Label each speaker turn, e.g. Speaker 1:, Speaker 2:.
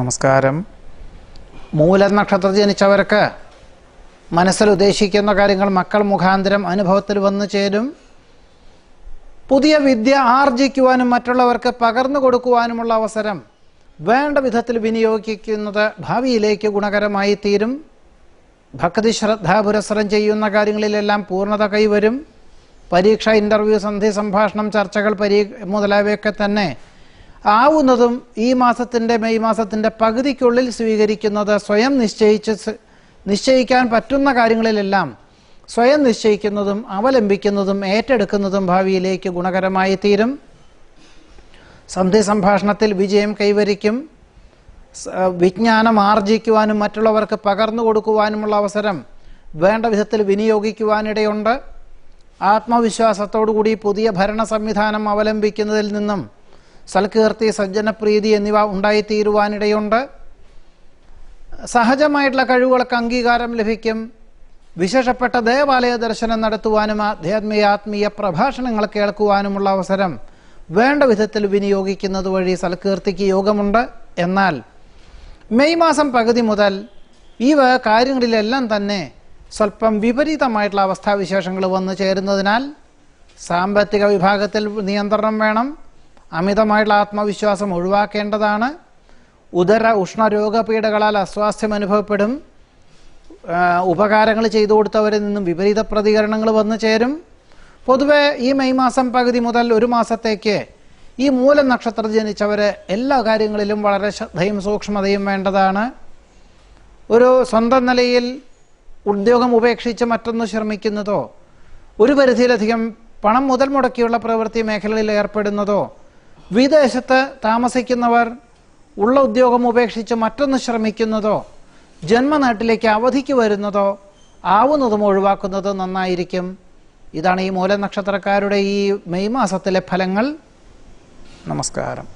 Speaker 1: നമസ്കാരം. മൂലനക്ഷത്രത്തിൽ ജനിച്ചവർക്ക് മനസ്സിൽ ഉദ്ദേശിക്കുന്ന കാര്യങ്ങൾ മക്കൾ മുഖാന്തരം അനുഭവത്തിൽ വന്നു ചേരും. പുതിയ വിദ്യ ആർജിക്കുവാനും മറ്റുള്ളവർക്ക് പകർന്നു കൊടുക്കുവാനുമുള്ള അവസരം വേണ്ട വിധത്തിൽ വിനിയോഗിക്കുന്നത് ഭാവിയിലേക്ക് ഗുണകരമായി തീരും. ഭക്തി ശ്രദ്ധ പുരസ്സരം ചെയ്യുന്ന കാര്യങ്ങളിലെല്ലാം പൂർണ്ണത കൈവരും. പരീക്ഷ, ഇൻ്റർവ്യൂ, സന്ധി സംഭാഷണം, ചർച്ചകൾ മുതലായവയൊക്കെ തന്നെ ആവുന്നതും ഈ മാസത്തിൻ്റെ മെയ് മാസത്തിൻ്റെ പകുതിക്കുള്ളിൽ സ്വീകരിക്കുന്നത് സ്വയം നിശ്ചയിക്കാൻ പറ്റുന്ന കാര്യങ്ങളിലെല്ലാം സ്വയം നിശ്ചയിക്കുന്നതും അവലംബിക്കുന്നതും ഏറ്റെടുക്കുന്നതും ഭാവിയിലേക്ക് ഗുണകരമായി തീരും. സന്ധി സംഭാഷണത്തിൽ വിജയം കൈവരിക്കും. വിജ്ഞാനം ആർജിക്കുവാനും മറ്റുള്ളവർക്ക് പകർന്നു കൊടുക്കുവാനുമുള്ള അവസരം വേണ്ട വിധത്തിൽ വിനിയോഗിക്കുവാനിടയുണ്ട്. ആത്മവിശ്വാസത്തോടുകൂടി പുതിയ ഭരണ സംവിധാനം അവലംബിക്കുന്നതിൽ നിന്നും സൽകീർത്തി, സജ്ജനപ്രീതി എന്നിവ ഉണ്ടായിത്തീരുവാനിടയുണ്ട്. സഹജമായിട്ടുള്ള കഴിവുകൾക്ക് അംഗീകാരം ലഭിക്കും. വിശേഷപ്പെട്ട ദേവാലയ ദർശനം നടത്തുവാനും ആത്മീയ പ്രഭാഷണങ്ങൾ കേൾക്കുവാനുമുള്ള അവസരം വേണ്ട വിധത്തിൽ വിനിയോഗിക്കുന്നത് വഴി സൽകീർത്തിക്ക് യോഗമുണ്ട്. എന്നാൽ മെയ് മാസം പകുതി മുതൽ ഈ കാര്യങ്ങളിലെല്ലാം തന്നെ സ്വല്പം വിപരീതമായിട്ടുള്ള അവസ്ഥാവിശേഷങ്ങൾ വന്നു ചേരുന്നതിനാൽ സാമ്പത്തിക വിഭാഗത്തിൽ നിയന്ത്രണം വേണം. അമിതമായിട്ടുള്ള ആത്മവിശ്വാസം ഒഴിവാക്കേണ്ടതാണ്. ഉദര ഉഷ്ണരോഗപീഠകളാൽ അസ്വാസ്ഥ്യം അനുഭവപ്പെടും. ഉപകാരങ്ങൾ ചെയ്തു കൊടുത്തവരിൽ നിന്നും വിപരീത പ്രതികരണങ്ങൾ വന്നു ചേരും. പൊതുവെ ഈ മെയ് മാസം പകുതി മുതൽ ഒരു മാസത്തേക്ക് ഈ മൂലനക്ഷത്രത്തിൽ ജനിച്ചവർ എല്ലാ കാര്യങ്ങളിലും വളരെ ശ്രദ്ധയും സൂക്ഷ്മതയും വേണ്ടതാണ്. ഒരു സ്വന്തം നിലയിൽ ഉദ്യോഗം ഉപേക്ഷിച്ച് മറ്റൊന്ന് ശ്രമിക്കുന്നതോ, ഒരു പരിധിയിലധികം പണം മുതൽ മുടക്കിയുള്ള പ്രവൃത്തി മേഖലകളിൽ ഏർപ്പെടുന്നതോ, വിദേശത്ത് താമസിക്കുന്നവർ ഉള്ള ഉദ്യോഗം ഉപേക്ഷിച്ച് മറ്റൊന്ന് ശ്രമിക്കുന്നതോ, ജന്മനാട്ടിലേക്ക് അവധിക്ക് വരുന്നതോ ആവുന്നതും ഒഴിവാക്കുന്നത് നന്നായിരിക്കും. ഇതാണ് ഈ മൂലനക്ഷത്രക്കാരുടെ ഈ മെയ് മാസത്തിലെ ഫലങ്ങൾ. നമസ്കാരം.